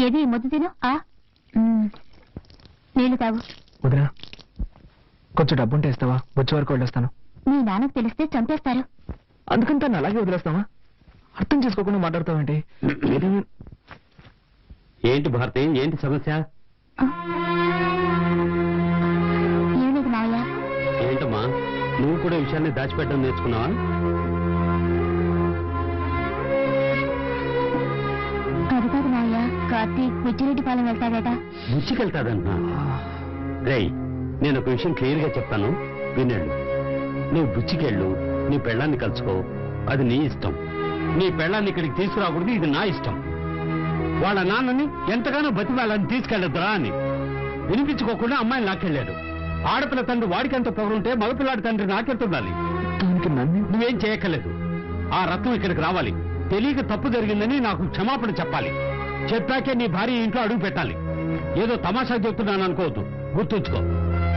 ఏది ముద్దు తిను. నీళ్ళు తాగు. వదినా కొంచెం డబ్బుంటే ఇస్తావా? వచ్చే వరకు వెళ్ళొస్తాను. మీ నాన్నకు తెలిస్తే చంపేస్తారు. అందుకని తను అలాగే వదిలేస్తావా? అర్థం చేసుకోకుండా మాట్లాడతావేంటి? ఏంటి భారతి, ఏంటి సమస్య? ఏమిటి మావయ్య? ఏంటమ్మా, నువ్వు కూడా విషయాన్ని దాచిపెట్టడం నేర్చుకున్నావా? అది కాదు మావయ్య, కార్తీక్ బుచ్చిరెడ్డిపాలెం వెళ్తాడట. బుచ్చికెళ్తాడంటున్నా? రేయ్, నేను ఒక విషయం క్లియర్ గా చెప్తాను, వినేళ్ళు. నువ్వు బుచ్చికెళ్ళు, నీ పెళ్ళాన్ని కలుసుకో, అది నీ ఇష్టం. నీ పెళ్ళాన్ని ఇక్కడికి తీసుకురాకూడదు, ఇది నా ఇష్టం. వాళ్ళ నాన్నని ఎంతగానో బతిమాలని తీసుకెళ్లొద్దురా అని వినిపించుకోకుండా అమ్మాయిని నాకెళ్ళాడు. ఆడపిల్ల తండ్రి వాడికెంత పొగరుంటే మగపిల్లాడి తండ్రి నాకెంతుండాలి? నువ్వేం చేయక్కర్లేదు. ఆ రత్నం ఇక్కడికి రావాలి. తెలియక తప్పు జరిగిందని నాకు క్షమాపణ చెప్పాలి. చెప్పాకే నీ భార్య ఇంట్లో అడుగు పెట్టాలి. ఏదో తమాషా చెప్తున్నాను అనుకోవద్దు, గుర్తుంచుకో.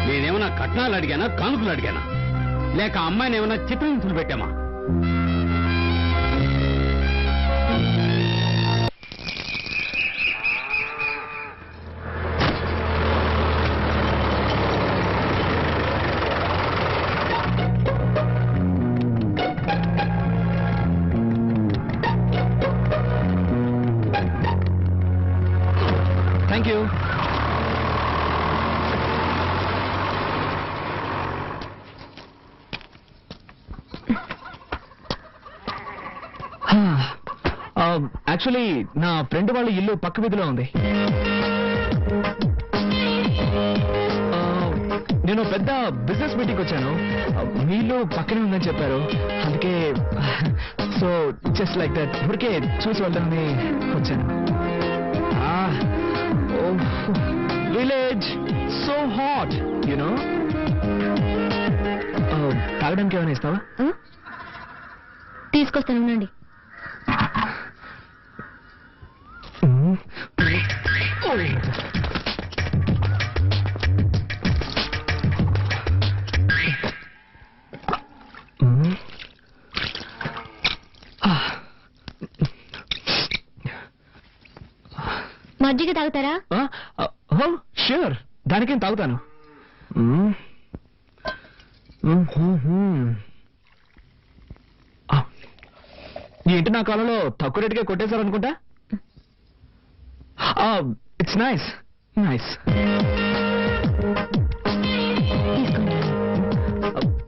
నేనేమన్నా కట్నాలు అడిగానా, కానుకలు అడిగానా, లేక అమ్మాయిని ఏమైనా చిత్రహింసలు పెట్టామా? Thank you. యాక్చువల్లీ నా ఫ్రెండ్ వాళ్ళ ఇల్లు పక్క వీధిలో ఉంది. నేను పెద్ద బిజినెస్ మీటింగ్ వచ్చాను. మీ ఇల్లు పక్కనే ఉందని చెప్పారు. అందుకే సో జస్ట్ లైక్ దట్ ఊరికే చూసి వెళ్దామని వచ్చాను. Village so hot you know. తాగడానికి ఏమైనా ఇస్తావా? తీసుకొస్తాను, ఉండండి. మజ్జిగ తాగుతారా? ష్యూర్, దానికేం తాగుతాను. ఏంటి నా కాలంలో తక్కువ రేటుగా కొట్టేశారనుకుంటా. It's nice nice.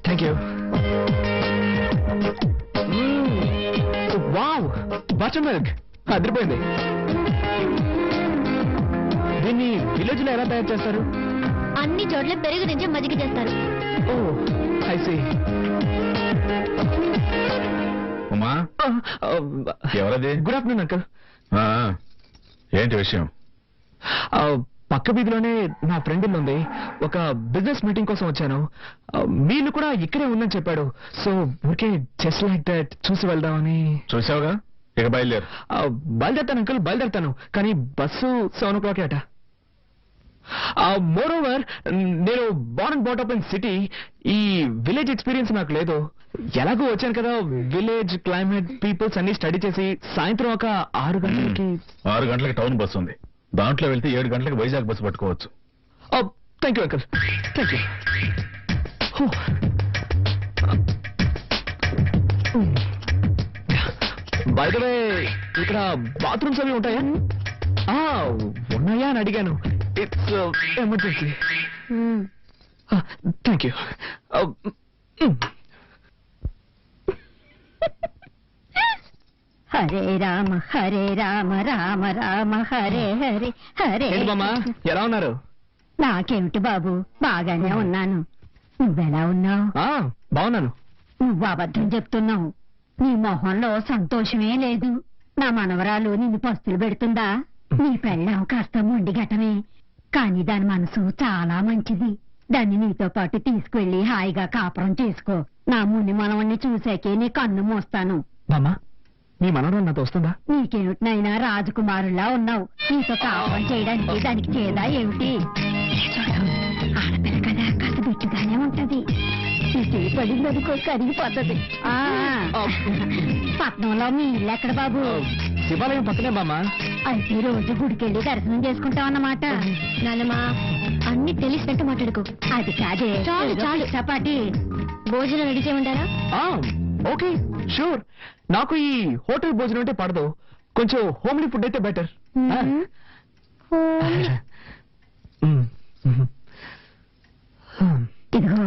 Thank you. Wow, butter milk అదిరిపోయింది. దీన్ని విలేజ్ లో ఎలా తయారు చేస్తారు? అన్ని చోట్ల పెరుగు నుంచి మజ్జిగ చేస్తారు. ఓ ఐ సీ. ఉమా, ఎవరది? Good afternoon uncle. ఏంటి విషయం? పక్క వీధిలోనే నా ఫ్రెండ్ ఇల్లు ఉంది. ఒక బిజినెస్ మీటింగ్ కోసం వచ్చాను. మీళ్ళు కూడా ఇక్కడే ఉందని చెప్పాడు. సో ఊరికే జస్ట్ లైక్ దట్ చూసి వెళ్దామని. చూసావుగా, ఇక బయలుదేరు. బయలుదేరుతాను అంకుల్, బయలుదేరుతాను. కానీ బస్సు 7 o'clock అట. మోర్ ఓవర్ నేను born and brought up in city. ఈ విలేజ్ ఎక్స్పీరియన్స్ నాకు లేదు. ఎలాగో వచ్చాను కదా, విలేజ్ క్లైమేట్ పీపుల్స్ అన్ని స్టడీ చేసి సాయంత్రం ఒక 6 గంటలకి 6 గంటలకి టౌన్ బస్సు ఉంది. దాంట్లో వెళ్తే 7 గంటలకు వైజాగ్ బస్సు పట్టుకోవచ్చు. Thank you uncle, thank you. By the way, ఇక్కడ బాత్రూమ్స్ అవి ఉంటాయా? ఉన్నాయా అని అడిగాను. It's emergency. Thank you. Hare Rama Rama Rama Hare Hare Hare. మామా, ఎలా ఉన్నారు? నాకేమిటి బాబు, బాగానే ఉన్నాను. నువ్వెలా ఉన్నావు? బాగున్నాను. నువ్వు అబద్ధం చెప్తున్నావు. నీ మొహంలో సంతోషమే లేదు. నా మనవరాలు నిన్ను పస్తులు పెడుతుందా? నీ పెళ్ళాం కాస్త మొండిగటమే, కానీ దాని మనసు చాలా మంచిది. దాన్ని నీతో పాటు తీసుకువెళ్లి హాయిగా కాపురం చేసుకో. నా ముని మనవణ్ణి చూసాకే నీ కన్ను మోస్తాను. మామా, నీ మనవరాలు నాతో వస్తుందా? నీకేమిటినైనా రాజకుమారులా ఉన్నావు. నీతో కాపురం చేయడానికి దానికి చేదా ఏమిటి? ఆడపిల్ల కదా, కాస్త దుట్టుగానే ఉంటది. పడిందనుకో కరిగిపోతుంది. పట్నంలో మీ ఇల్లు ఎక్కడ బాబు? శివాలయం పక్కనే బామ్మ. అయితే రోజు గుడికెళ్ళి దర్శనం చేసుకుంటామన్నమాట. నాన్నమ్మా అన్ని తెలిసినట్టు మాట్లాడుకో. అది కాదే. చాలు, చాలు. చపాటి భోజనం రెడీ చేయమంటారా? Okay sure. నాకు ఈ హోటల్ భోజనం అంటే పడదు. కొంచెం హోమ్లీ ఫుడ్ అయితే బెటర్. ఇదిగో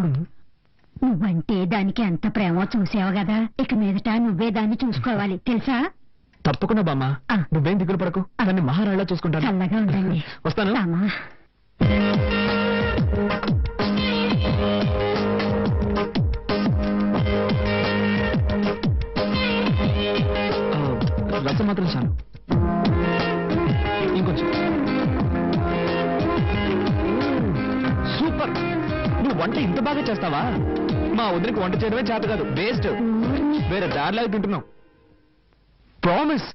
నువ్వంటే దానికి ఎంత ప్రేమో చూసావు కదా, ఇక మీదట నువ్వే దాన్ని చూసుకోవాలి తెలుసా? తప్పకుండా బామ్మ, నువ్వేం దిగులు పడకు, దాన్ని మహారాణిలా చూసుకుంటాను. చల్లగా ఉండండి. వస్తాను. రామా. రసం మాత్రం చాలు. ఇంకొంచెం. సూపర్. నువ్వు వంట ఇంత బాగా చేస్తావా? మా వదిలికి వంట చేయడమే చేత కాదు, వేస్ట్. వేరే దారిలాగా తింటున్నావు. ప్రామిస్,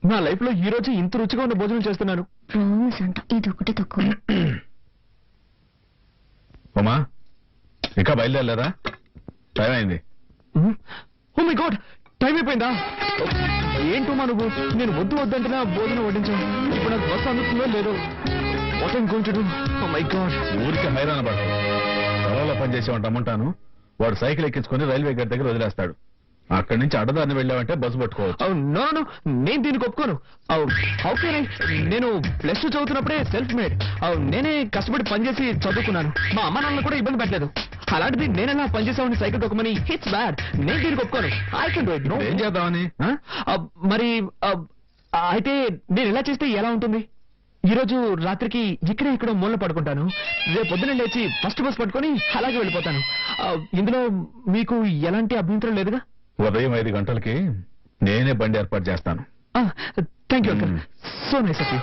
నా లైఫ్ లో ఈ రోజు ఇంత రుచిగా ఉన్న భోజనం చేస్తున్నాను. ప్రామిస్ అంట, ఇది ఒకటి తక్కువ. ఉమా ఇంకా బయలుదేరలేదా? టైం అయింది. ఓ మై గాడ్, టైం అయిపోయిందా? ఏంటమ్మా నువ్వు, నేను వద్దు వద్దంటున్నా భోజనం వడ్డించాను. ఇప్పుడు నాకు బస్సు అందుతుందో లేదో. What I'm going to do? Oh my god. ఊరికి హైరాణ పడతాడు. పొలంలో పనిచేసేవాడు రమ్మంటాను, వాడు సైకిల్ ఎక్కించుకుని రైల్వే గేట్ దగ్గర వదిలేస్తాడు. అక్కడి నుంచి అడ్డదారిని వెళ్ళావంటే బస్సు పట్టుకోవచ్చు. నో నో, నేను దీనికి ఒప్పుకోను. How can I? నేను +2 చదువుతున్నప్పుడే సెల్ఫ్ మేడ్. నేనే కష్టపడి పనిచేసి చదువుకున్నాను. మా అమ్మ నాన్న కూడా ఇబ్బంది పెట్టలేదు. అలాంటిది నేనెలా పనిచేసామని సైకిల్ తొక్కమని హిట్స్ బ్యాడ్. నేను దీనికి ఒప్పుకోను. I can do it. No. ఏం చేద్దామని? మరి అయితే నేను ఎలా చేస్తే ఎలా ఉంటుంది? ఈ రోజు రాత్రికి ఇక్కడే ఇక్కడ మూల పడుకుంటాను. రేపు పొద్దున లేచి ఫస్ట్ బస్ పట్టుకొని అలాగే వెళ్ళిపోతాను. ఇందులో మీకు ఎలాంటి అభ్యంతరం లేదుగా? ఉదయం 5 గంటలకి నేనే బండి ఏర్పాటు చేస్తాను. Thank you uncle. So nice of you.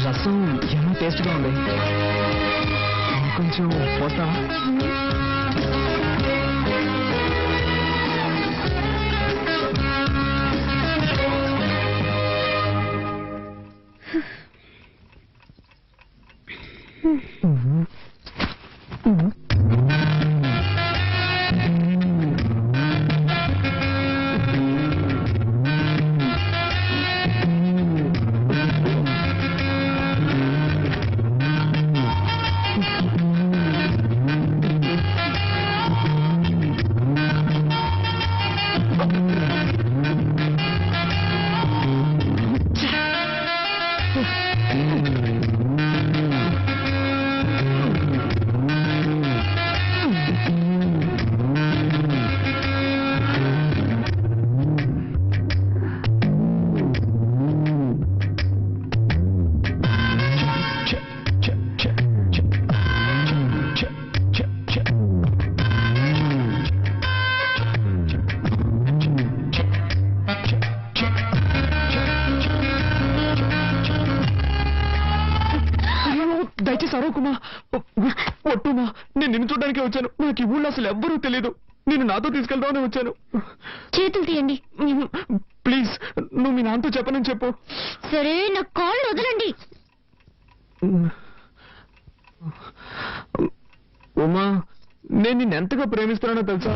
రసం ఎంత టేస్ట్ గా ఉంది. కొంచెం పోస్తావా? దయచేసి అరవకుమా, ఒట్టుమా. నేను నిన్ను చూడడానికే వచ్చాను. నాకు ఈ ఊళ్ళో అసలు ఎవ్వరూ తెలియదు. నేను నాతో తీసుకెళ్దామని వచ్చాను. చేతులు తీయండి ప్లీజ్, నువ్వు మీ నాన్నతో చెప్పనని చెప్పు. సరే, నా కాళ్ళు వదలండి. ఉమా, నేను నిన్ను ఎంతగా ప్రేమిస్తున్నానో తెలుసా?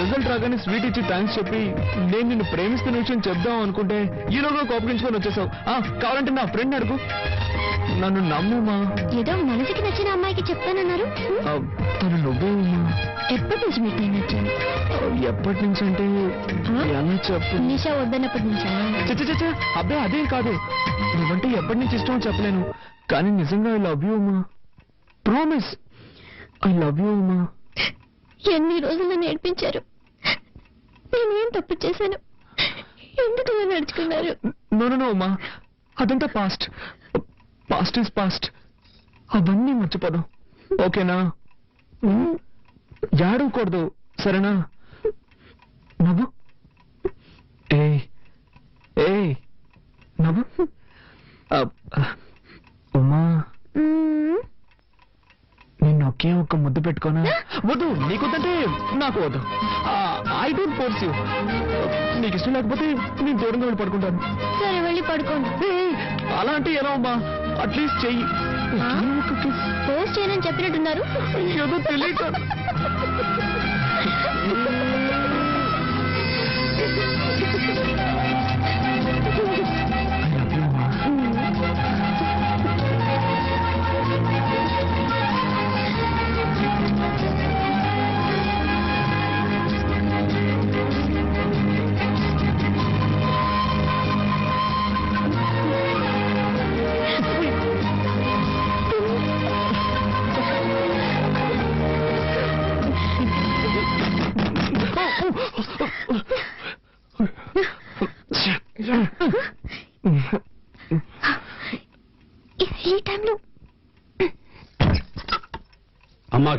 రిజల్ట్ రాగానే స్వీట్ ఇచ్చి థ్యాంక్స్ చెప్పి నేను నిన్ను ప్రేమిస్తున్న విషయం చెప్దాం అనుకుంటే ఈలోగా కోపగించుకొని వచ్చేసావు. కావాలంటే నా ఫ్రెండ్ అడుగు. నన్ను నమ్ముమా. ఏదో మనసుకి నచ్చిన అమ్మాయికి చెప్తానన్నారు. తను నువ్వే ఉమా. ఎప్పటి నుంచి మీకు నేను నచ్చాను? ఎప్పటి నుంచి అంటే ఎలా చెప్పు? నిషా వద్దన్నప్పటి నుంచా? చచ్చా, అబ్బాయి అదేం కాదు. నువ్వంటే ఎప్పటి నుంచి ఇష్టం చెప్పలేను, కానీ నిజంగా I love you Uma. Promise, I love you Uma. ఎన్ని రోజులు నేర్పించారు. నేనేం తప్పు చేశాను? ఎందుకు ఇలా నడుచుకున్నారు? నో ఉమా, అదంతా పాస్ట్. Past is past. అవన్నీ మర్చిపోదు, ఓకేనా? ఏడవకూడదు, సరేనా? నవ్వు. ఏ నవ్వు. ఉమా, నేను ఒకే ఒక్క ముద్దు పెట్టుకోనా? వద్దు, నీకొద్దంటే నాకు వద్దు. I don't force you. నీకు ఇష్టం లేకపోతే నేను దూరంగా వెళ్ళి పడుకుంటాను. సరే, వెళ్ళి పడుకోండి. అలా అంటే ఎలా అమ్మా? అట్లీస్ట్ చెయ్యి. పోస్ట్ చేయనని చెప్పినట్టున్నారు. ఏదో తెలియక.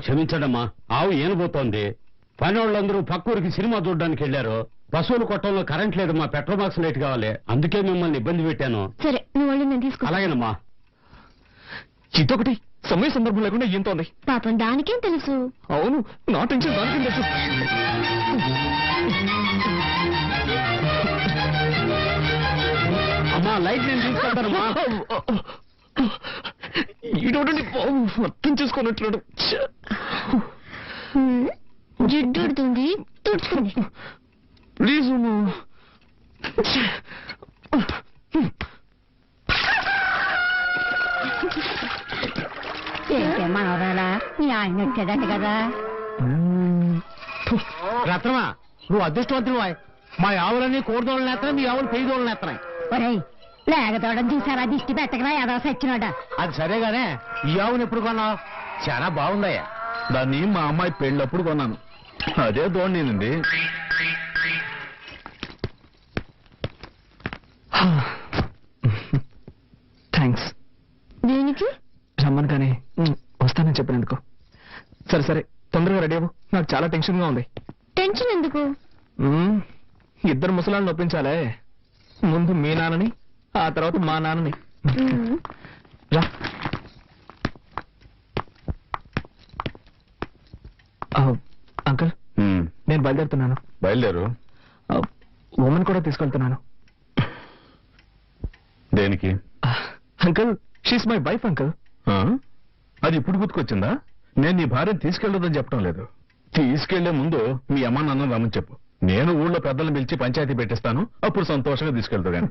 క్షమించడమ్మా, ఆవు ఏనబోతోంది. పని వాళ్ళందరూ పక్కూరికి సినిమా చూడడానికి వెళ్ళారు. పశువుల కొట్టంలో కరెంట్ లేదు, మా పెట్రోల్ బాక్స్ లైట్ కావాలి, అందుకే మిమ్మల్ని ఇబ్బంది పెట్టాను. సరే నువ్వు వాళ్ళు నేను తీసుకొస్తా. అలాగేనమ్మా. ఇదొకటి సమయ సందర్భం లేకుండా ఏంతో ఉంది. పాపం దానికేం తెలుసు. అవును, నా టెన్షన్ దానికేం తెలుసు. అమ్మా లైట్ నేను తీసుకెళ్తానమ్మా. ఈడోడండి అర్థం చేసుకున్నట్లు. జిడ్డు ఉడుతుంది, తుడుచుకోండి. ప్లీజ్ ఏంటే మనవరాలా, నీ ఆయన వచ్చేదట కదా. రత్నమా, నువ్వు అదృష్టవంతులు. మా ఆవులన్నీ కోడిదోళ్ళని ఎత్తనాయి, మీ ఆవులు పెయ్యదోళ్ళని ఎత్తనాయి. ఒరేయ్, లేగదోడని చూసారా, దిష్టి పెట్టకరా ఏదో సచ్చినోడా. అది సరేగానే, ఈ ఆవును ఎప్పుడు కొన్నావు? చాలా బాగుందయ్యా. దాన్ని మా అమ్మాయి పెళ్ళప్పుడు కొన్నాను. అదే దోణింది. థ్యాంక్స్. దేనికి? రమ్మను కానీ వస్తానని చెప్పినందుకు. సరే సరే, తొందరగా రెడీ అవ్వు, నాకు చాలా టెన్షన్ గా ఉంది. టెన్షన్ ఎందుకు? ఇద్దరు ముసలాళ్ళని ఒప్పించాలే. ముందు మీ నాన్నని, ఆ తర్వాత మా నాన్నని. రా. అంకుల్, నేను బయలుదేరుతున్నాను. బయలుదేరు. ఉమెన్ కూడా తీసుకెళ్తున్నాను. దేనికి? Uncle, she's my wife uncle. ఆ? అది ఇప్పుడు గుర్తుకొచ్చిందా? నేను నీ భార్యను తీసుకెళ్లొద్దని చెప్పడం లేదు. తీసుకెళ్లే ముందు మీ అమ్మ నాన్న రమ్మని చెప్పు. నేను ఊళ్ళో పెద్దలను పిలిచి పంచాయతీ పెట్టిస్తాను, అప్పుడు సంతోషంగా తీసుకెళ్తా గాని.